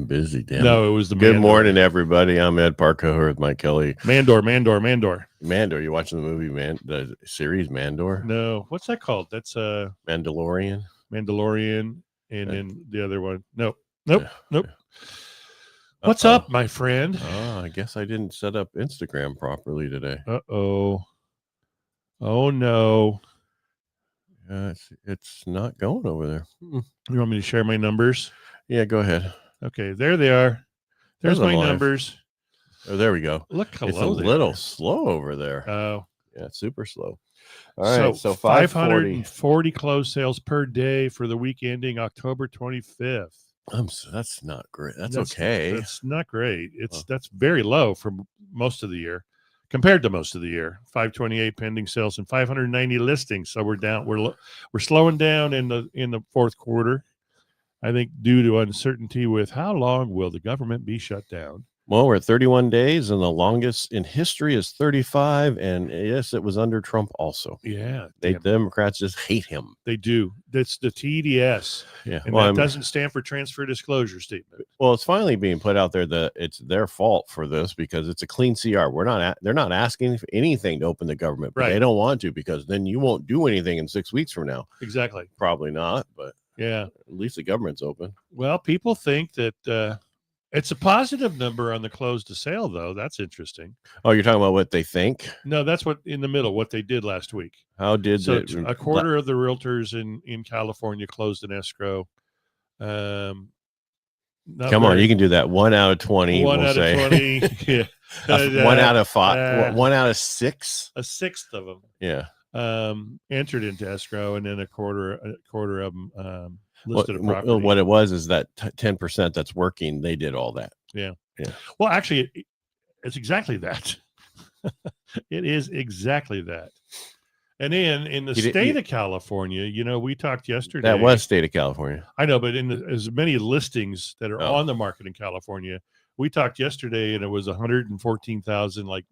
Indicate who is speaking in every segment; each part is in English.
Speaker 1: I'm busy, damn.
Speaker 2: No, it was the
Speaker 1: Good
Speaker 2: Mandor.
Speaker 1: morning, everybody. I'm Ed Parcaut here with Mike Kelly.
Speaker 2: Mandor.
Speaker 1: Mandor, you watching the movie, the series Mandor?
Speaker 2: No, what's that called? That's
Speaker 1: Mandalorian,
Speaker 2: and then the other one. Nope.
Speaker 1: Yeah.
Speaker 2: What's up, my friend?
Speaker 1: Oh, I guess I didn't set up Instagram properly today.
Speaker 2: Oh no.
Speaker 1: It's not going over there.
Speaker 2: You want me to share my numbers?
Speaker 1: Yeah, go ahead.
Speaker 2: Okay, there they are. There's my numbers.
Speaker 1: Oh, there we go.
Speaker 2: Look how
Speaker 1: it's a little slow over there.
Speaker 2: Oh,
Speaker 1: yeah, it's super slow. All right, so
Speaker 2: 540 closed sales per day for the week ending October 25th.
Speaker 1: That's not great. That's okay.
Speaker 2: That's not great. That's very low for most of the year, compared to most of the year. 528 pending sales and 590 listings. So we're down. We're slowing down in the fourth quarter. I think due to uncertainty with how long will the government be shut down.
Speaker 1: Well, we're at 31 days, and the longest in history is 35. And yes, it was under Trump also.
Speaker 2: Yeah.
Speaker 1: The Democrats just hate him.
Speaker 2: They do. That's the TDS.
Speaker 1: Yeah.
Speaker 2: And that doesn't stand for transfer disclosure statement.
Speaker 1: Well, it's finally being put out there that it's their fault for this because it's a clean CR. They're not asking for anything to open the government, but they don't want to because then you won't do anything in 6 weeks from now.
Speaker 2: Exactly.
Speaker 1: Probably not, but
Speaker 2: yeah,
Speaker 1: at least the government's open.
Speaker 2: Well, people think that it's a positive number on the close to sale, though. That's interesting.
Speaker 1: Oh, you're talking about what they think?
Speaker 2: No, that's what in the middle, what they did last week.
Speaker 1: How did
Speaker 2: a quarter of the realtors in California closed an escrow?
Speaker 1: Come on, you can do that. 1 out of 20.
Speaker 2: One out of 20. Yeah.
Speaker 1: 1 out of 5. 1 out of 6.
Speaker 2: A sixth of them.
Speaker 1: Yeah.
Speaker 2: Entered into escrow, and then a quarter of them listed a property.
Speaker 1: What it was is that 10% that's working, they did all that.
Speaker 2: Yeah. Well, actually, it's exactly that. It is exactly that. And then in the state of California, we talked yesterday.
Speaker 1: That was state of California.
Speaker 2: I know, but as many listings that are on the market in California, we talked yesterday, and it was 114,000, like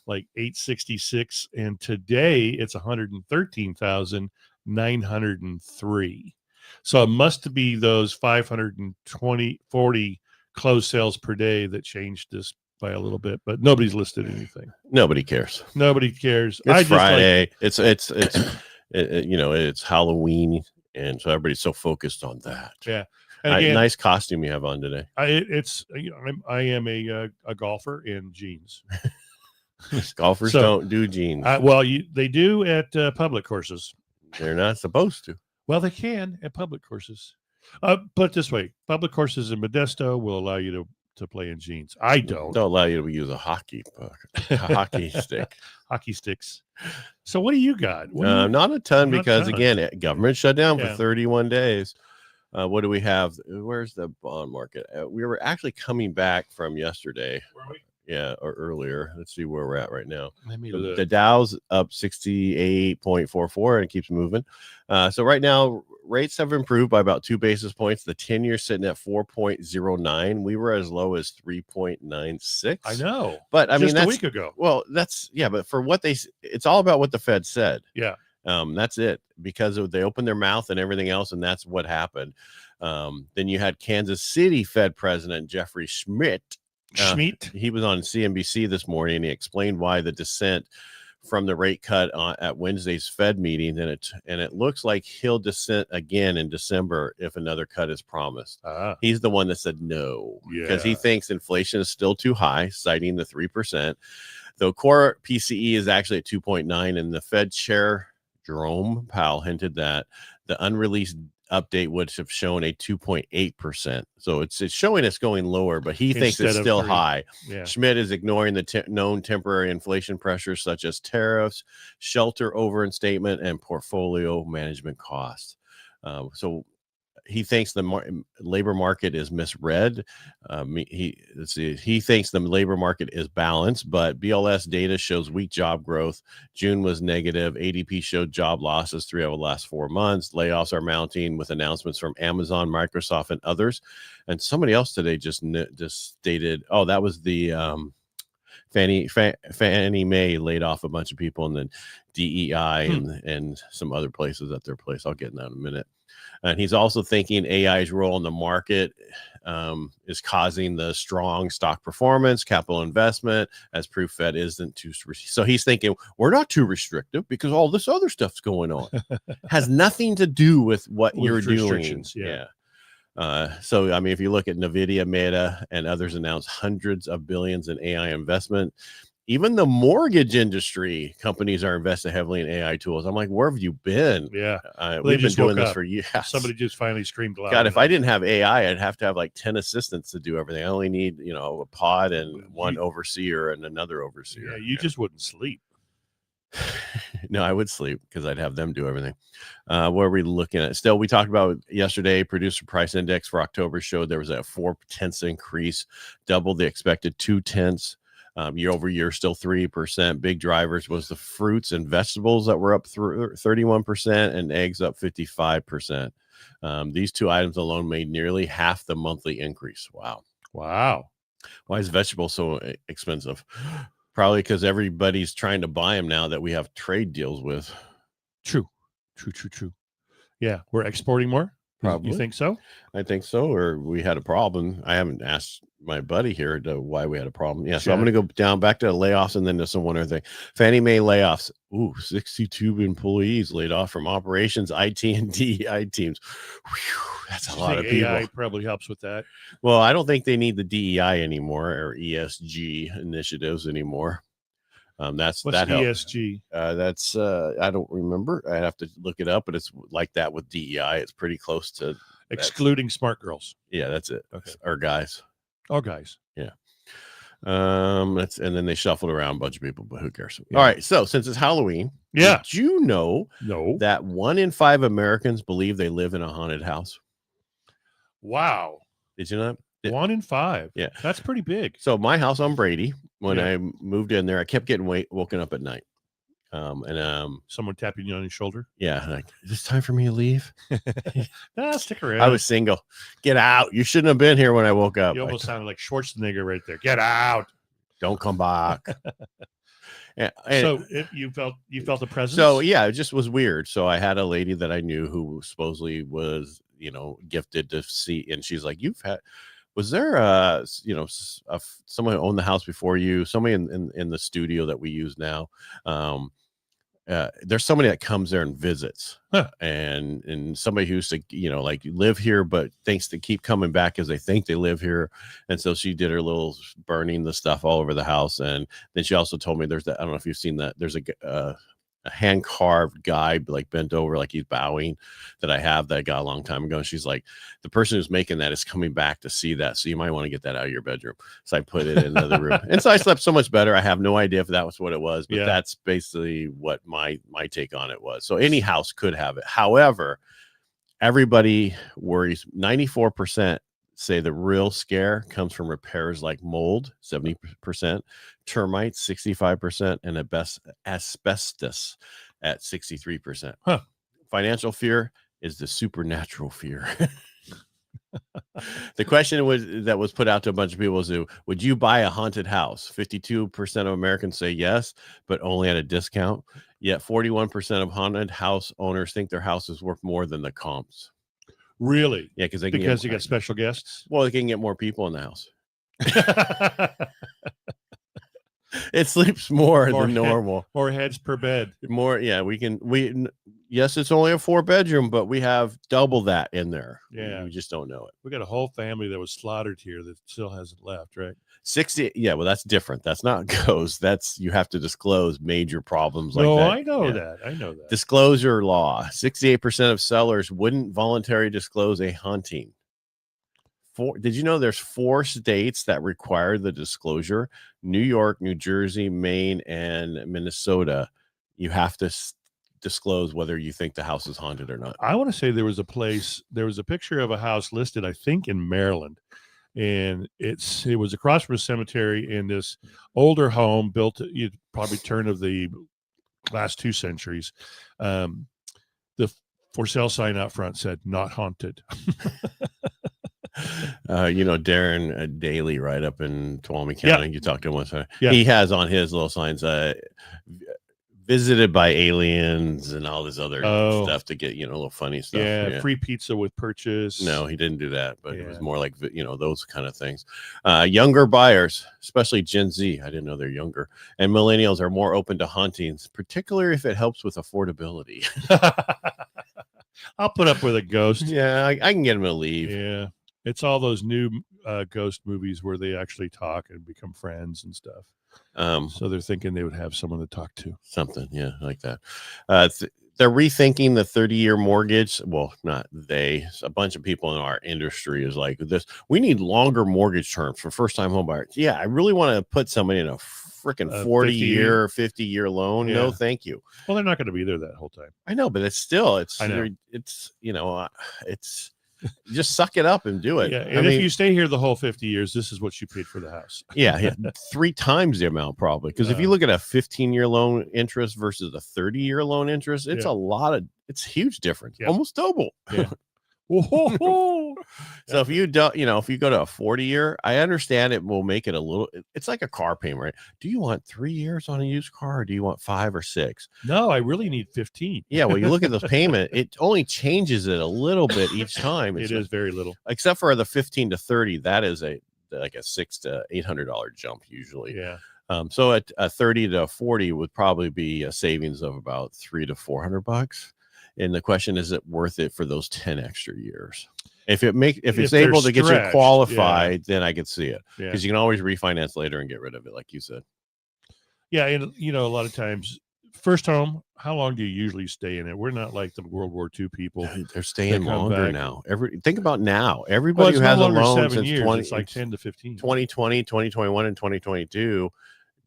Speaker 2: 866, and today it's 113,903. So it must be those 540 closed sales per day that changed this by a little bit, but nobody's listed anything.
Speaker 1: Nobody cares.
Speaker 2: It's
Speaker 1: Friday. It's Halloween, and so everybody's so focused on that.
Speaker 2: Yeah. And again,
Speaker 1: nice costume you have on today.
Speaker 2: I am a golfer in jeans.
Speaker 1: Golfers don't do jeans.
Speaker 2: They do at public courses.
Speaker 1: They're not supposed to.
Speaker 2: Well, they can at public courses. Put it this way: public courses in Modesto will allow you to play in jeans. I don't.
Speaker 1: They'll allow you to use a hockey stick.
Speaker 2: Hockey sticks. So what do you got?
Speaker 1: Not a ton because again, government shut down for 31 days. What do we have? Where's the bond market? We were actually coming back from yesterday.
Speaker 2: Were we?
Speaker 1: Yeah, or earlier. Let's see where we're at right now.
Speaker 2: The
Speaker 1: Dow's up 68.44 and it keeps moving. So right now, rates have improved by about 2 basis points. The 10-year sitting at 4.09. We were as low as 3.96.
Speaker 2: I know.
Speaker 1: But I mean, that's
Speaker 2: a week ago.
Speaker 1: Well, but for what it's all about what the Fed said.
Speaker 2: Yeah.
Speaker 1: That's it, because they opened their mouth and everything else, and that's what happened. Then you had Kansas City Fed President Jeffrey Schmidt. He was on CNBC this morning, and he explained why the dissent from the rate cut at Wednesday's Fed meeting, and it looks like he'll dissent again in December if another cut is promised. He's the one that said no, because he thinks inflation is still too high, citing the 3%. Though core PCE is actually at 2.9, and the Fed chair Jerome Powell hinted that the unreleased update would have shown a 2.8%. So it's showing it's going lower, but he thinks it's still high.
Speaker 2: Yeah.
Speaker 1: Schmidt is ignoring the known temporary inflation pressures such as tariffs, shelter overinstatement, and portfolio management costs. So he thinks the labor market is misread. He thinks the labor market is balanced, but BLS data shows weak job growth. June was negative. ADP showed job losses 3 out of the last 4 months. Layoffs are mounting with announcements from Amazon, Microsoft, and others. And somebody else today just stated, that was the Fannie Mae laid off a bunch of people, and then DEI and some other places at their place. I'll get in that in a minute. And he's also thinking AI's role in the market is causing the strong stock performance, capital investment, as proof Fed isn't too. So he's thinking we're not too restrictive because all this other stuff's going on. Has nothing to do with what you're doing.
Speaker 2: Yeah.
Speaker 1: So, I mean, if you look at NVIDIA, Meta, and others announced hundreds of billions in AI investment. Even the mortgage industry companies are investing heavily in AI tools. I'm like, where have you been?
Speaker 2: Yeah.
Speaker 1: We've been doing this for years.
Speaker 2: Somebody just finally screamed loud.
Speaker 1: God, if I didn't have AI, I'd have to have like 10 assistants to do everything. I only need, a pod and one overseer and another overseer.
Speaker 2: Yeah, you just wouldn't sleep.
Speaker 1: No, I would sleep because I'd have them do everything. What are we looking at? Still, we talked about yesterday, producer price index for October showed there was a 0.4 increase, double the expected 0.2. Year over year, still 3%. Big drivers was the fruits and vegetables that were up 31% and eggs up 55%. These two items alone made nearly half the monthly increase. Wow. Why is vegetables so expensive? Probably because everybody's trying to buy them now that we have trade deals with.
Speaker 2: True. Yeah, we're exporting more.
Speaker 1: Probably.
Speaker 2: You think so?
Speaker 1: I think so. Or we had a problem. I haven't asked my buddy here why we had a problem. Yeah. So I'm going to go down back to layoffs and then to some one other thing. Fannie Mae layoffs. 62 employees laid off from operations, IT, and DEI teams. Whew, that's a lot of people.
Speaker 2: AI probably helps with that.
Speaker 1: Well, I don't think they need the DEI anymore or ESG initiatives anymore. What's
Speaker 2: ESG?
Speaker 1: That's I don't remember. I have to look it up, but it's like that with DEI. It's pretty close to
Speaker 2: excluding smart girls.
Speaker 1: Yeah, that's it.
Speaker 2: Okay.
Speaker 1: Or guys.
Speaker 2: Oh, guys.
Speaker 1: Yeah. And then they shuffled around a bunch of people, but who cares? Yeah. All right. So since it's Halloween, did you know that 1 in 5 Americans believe they live in a haunted house?
Speaker 2: Wow.
Speaker 1: Did you know that?
Speaker 2: 1 in 5.
Speaker 1: Yeah.
Speaker 2: That's pretty big.
Speaker 1: So my house on Brady, when I moved in there, I kept getting woken up at night.
Speaker 2: Someone tapping you on your shoulder.
Speaker 1: Yeah. Like, is it time for me to leave?
Speaker 2: Stick around.
Speaker 1: I was single. Get out. You shouldn't have been here when I woke up.
Speaker 2: You almost sounded like Schwarzenegger right there. Get out.
Speaker 1: Don't come back.
Speaker 2: So you felt a presence.
Speaker 1: So yeah, it just was weird. So I had a lady that I knew who supposedly was, gifted to see, and she's like, was there someone who owned the house before you? Somebody in the studio that we use now. There's somebody that comes there and visits, and somebody who used to, like live here, but thinks to keep coming back because they think they live here. And so she did her little burning the stuff all over the house. And then she also told me I don't know if you've seen that. There's a hand carved guy like bent over like he's bowing that I got a long time ago. And she's like, the person who's making that is coming back to see that, so you might want to get that out of your bedroom. So I put it in another room, and so I slept so much better. I have no idea if that was what it was, but that's basically what my take on it was. So any house could have it. However, everybody worries. 94% say the real scare comes from repairs like mold, 70%, termites, 65%, and asbestos at 63%. Financial fear is the supernatural fear. The question that was put out to a bunch of people was, would you buy a haunted house? 52% of Americans say yes, but only at a discount. Yet 41% of haunted house owners think their house is worth more than the comps.
Speaker 2: Really?
Speaker 1: Yeah, because
Speaker 2: you get special guests.
Speaker 1: Well, they can get more people in the house. It sleeps more than normal.
Speaker 2: More heads per bed.
Speaker 1: More, yeah. Yes, it's only a 4-bedroom, but we have double that in there.
Speaker 2: Yeah,
Speaker 1: we just don't know it.
Speaker 2: We got a whole family that was slaughtered here that still hasn't left, right?
Speaker 1: 60. Yeah, well, that's different. That's not ghost. That's you have to disclose major problems like that.
Speaker 2: No, I know that.
Speaker 1: Disclosure law. 68% of sellers wouldn't voluntarily disclose a haunting. Did you know there's 4 states that require the disclosure? New York, New Jersey, Maine, and Minnesota. You have to disclose whether you think the house is haunted or not.
Speaker 2: I want to say there was a picture of a house listed, I think in Maryland, and it was across from a cemetery in this older home built probably turn of the last 2 centuries. The for sale sign out front said not haunted.
Speaker 1: Darren Daly right up in Tuolumne County. You talked to him once.
Speaker 2: Yeah.
Speaker 1: He has on his little signs, visited by aliens and all this other stuff to get, a little funny stuff.
Speaker 2: Yeah, free pizza with purchase.
Speaker 1: No, he didn't do that, but it was more like, those kind of things. Younger buyers, especially Gen Z, I didn't know they're younger, and millennials are more open to hauntings, particularly if it helps with affordability.
Speaker 2: I'll put up with a ghost.
Speaker 1: Yeah, I can get him to leave.
Speaker 2: Yeah, it's all those new ghost movies where they actually talk and become friends and stuff. So they're thinking they would have someone to talk to.
Speaker 1: Something, yeah, like that. They're rethinking the 30-year mortgage. Well, not they. A bunch of people in our industry is like this. We need longer mortgage terms for first-time home buyers. Yeah, I really want to put somebody in a freaking 40-year, 50-year loan. Yeah. No, thank you.
Speaker 2: Well, they're not going to be there that whole time.
Speaker 1: I know, but it's just suck it up and do it.
Speaker 2: Yeah, and if you stay here the whole 50 years, this is what you paid for the house.
Speaker 1: yeah, 3 times the amount probably. Because if you look at a 15-year loan interest versus a 30-year loan interest, it's it's a huge difference, almost double.
Speaker 2: Yeah.
Speaker 1: So if you don't, if you go to a 40-year, I understand it will make it a little. It's like a car payment, right? Do you want 3 years on a used car, or do you want 5 or 6?
Speaker 2: No, I really need 15.
Speaker 1: Yeah, well, you look at the payment; it only changes it a little bit each time.
Speaker 2: It is very little,
Speaker 1: except for the 15 to 30. That is like a $600 to $800 jump usually.
Speaker 2: Yeah.
Speaker 1: So at a 30 to 40 would probably be a savings of about $300 to $400. And the question is it worth it for those 10 extra years? If it's able to get you qualified, then I could see it, because you can always refinance later and get rid of it, like you said.
Speaker 2: Yeah, and a lot of times, first home, how long do you usually stay in it? We're not like the World War II people.
Speaker 1: They're staying longer now. Think about now. Everybody who has a loan since 20,
Speaker 2: it's like 10 to 15.
Speaker 1: 2020, 2021, and 2022,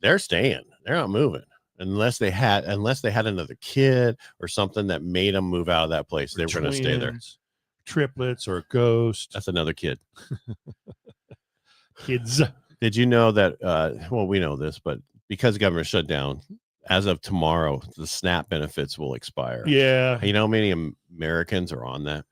Speaker 1: they're staying. They're not moving. Unless they had another kid or something that made them move out of that place, they were going to stay there.
Speaker 2: Triplets or a ghost.
Speaker 1: That's another kid.
Speaker 2: Kids.
Speaker 1: Did you know that? Well, we know this, but because government shut down, as of tomorrow, the SNAP benefits will expire.
Speaker 2: Yeah.
Speaker 1: You know how many Americans are on that?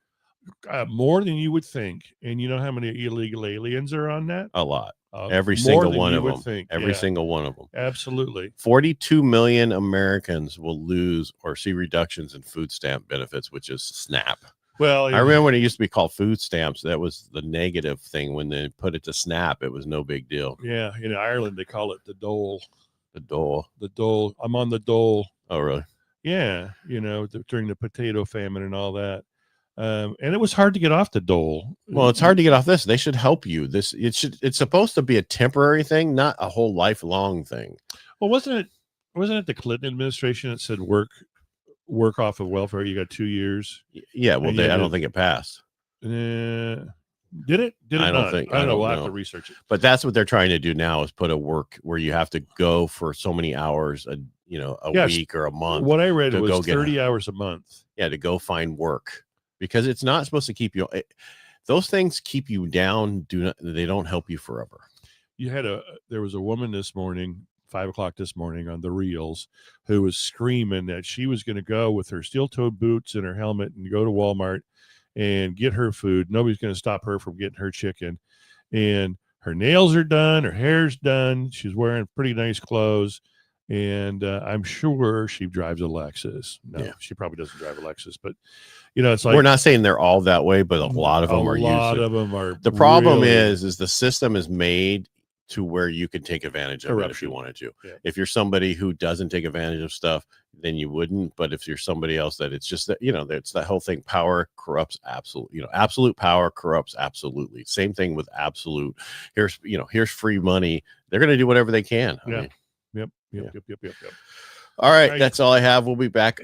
Speaker 2: More than you would think. And you know how many illegal aliens are on that?
Speaker 1: A lot. Every single one of them. Every single one of them.
Speaker 2: Absolutely.
Speaker 1: 42 million Americans will lose or see reductions in food stamp benefits, which is SNAP.
Speaker 2: Well,
Speaker 1: I remember when it used to be called food stamps. That was the negative thing. When they put it to SNAP, it was no big deal.
Speaker 2: Yeah. In Ireland, they call it the dole.
Speaker 1: The dole.
Speaker 2: The dole. I'm on the dole.
Speaker 1: Oh, really?
Speaker 2: Yeah. During the potato famine and all that. And it was hard to get off the dole.
Speaker 1: Well, it's hard to get off this. They should help you. It's supposed to be a temporary thing, not a whole lifelong thing.
Speaker 2: Well, wasn't it the Clinton administration that said work off of welfare? You got 2 years.
Speaker 1: Yeah. Well, I don't think it passed.
Speaker 2: Did it?
Speaker 1: I don't think.
Speaker 2: I don't know. We'll have to research it.
Speaker 1: But that's what they're trying to do now, is put a work where you have to go for so many hours a week or a month.
Speaker 2: What I read was 30 hours a month.
Speaker 1: Yeah, to go find work. Because it's not supposed to keep you. Those things keep you down. They don't help you forever.
Speaker 2: There was a woman this morning, 5:00 this morning on the reels, who was screaming that she was going to go with her steel-toed boots and her helmet and go to Walmart and get her food. Nobody's going to stop her from getting her chicken. And her nails are done. Her hair's done. She's wearing pretty nice clothes. And I'm sure she drives a Lexus. No, she probably doesn't drive a Lexus, but it's like,
Speaker 1: we're not saying they're all that way, but a lot of them are.
Speaker 2: A lot of them are.
Speaker 1: The problem is the system is made to where you can take advantage of it if you wanted to. Yeah. If you're somebody who doesn't take advantage of stuff, then you wouldn't. But if you're somebody else that it's just that, it's that whole thing. Power corrupts absolutely. Absolute power corrupts absolutely. Same thing with absolute. Here's free money. They're going to do whatever they can.
Speaker 2: Yeah. Yep.
Speaker 1: All right. That's all I have. We'll be back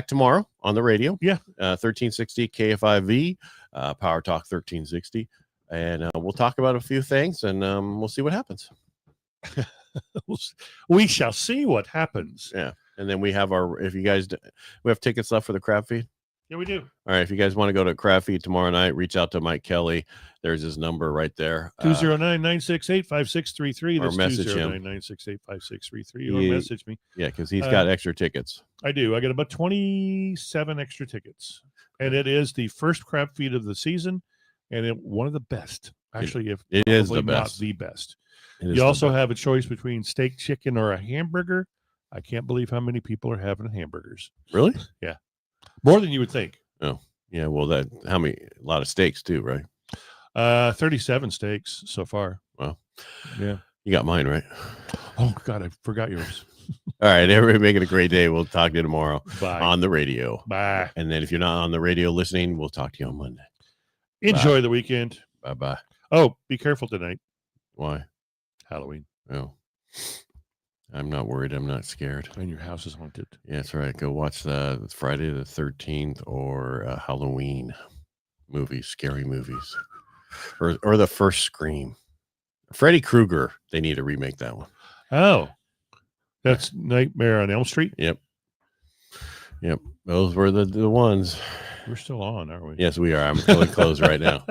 Speaker 1: tomorrow on the radio.
Speaker 2: Yeah.
Speaker 1: 1360 KFIV, Power Talk 1360. And we'll talk about a few things, and we'll see what happens.
Speaker 2: We shall see what happens.
Speaker 1: Yeah. And then we have we have tickets left for the crab feed.
Speaker 2: Yeah, we do.
Speaker 1: All right. If you guys want to go to crab feed tomorrow night, reach out to Mike Kelly. There's his number right there.
Speaker 2: 209-968-5633.
Speaker 1: Or message him.
Speaker 2: 209-968-5633. Or message me.
Speaker 1: Yeah, because he's got extra tickets.
Speaker 2: I do. I got about 27 extra tickets. And it is the first crab feed of the season. And one of the best. Actually, if
Speaker 1: it is the
Speaker 2: best.
Speaker 1: Not
Speaker 2: the best. You also have a choice between steak, chicken, or a hamburger. I can't believe how many people are having hamburgers.
Speaker 1: Really?
Speaker 2: Yeah. More than you would think.
Speaker 1: Oh, yeah. Well, a lot of steaks too, right?
Speaker 2: 37 steaks so far.
Speaker 1: Well,
Speaker 2: yeah.
Speaker 1: You got mine, right?
Speaker 2: Oh, God, I forgot yours.
Speaker 1: All right. Everybody make it a great day. We'll talk to you tomorrow.
Speaker 2: Bye.
Speaker 1: On the radio.
Speaker 2: Bye.
Speaker 1: And then if you're not on the radio listening, we'll talk to you on Monday.
Speaker 2: Enjoy the weekend.
Speaker 1: Bye-bye.
Speaker 2: Oh, be careful tonight.
Speaker 1: Why?
Speaker 2: Halloween.
Speaker 1: Oh. I'm not worried. I'm not scared.
Speaker 2: And your house is haunted.
Speaker 1: Yeah, that's right. Go watch the Friday the 13th or Halloween movies, scary movies. Or the first Scream. Freddy Krueger. They need to remake that one.
Speaker 2: Oh. That's Nightmare on Elm Street?
Speaker 1: Yep. Those were the ones.
Speaker 2: We're still on, aren't we?
Speaker 1: Yes, we are. I'm really close right now.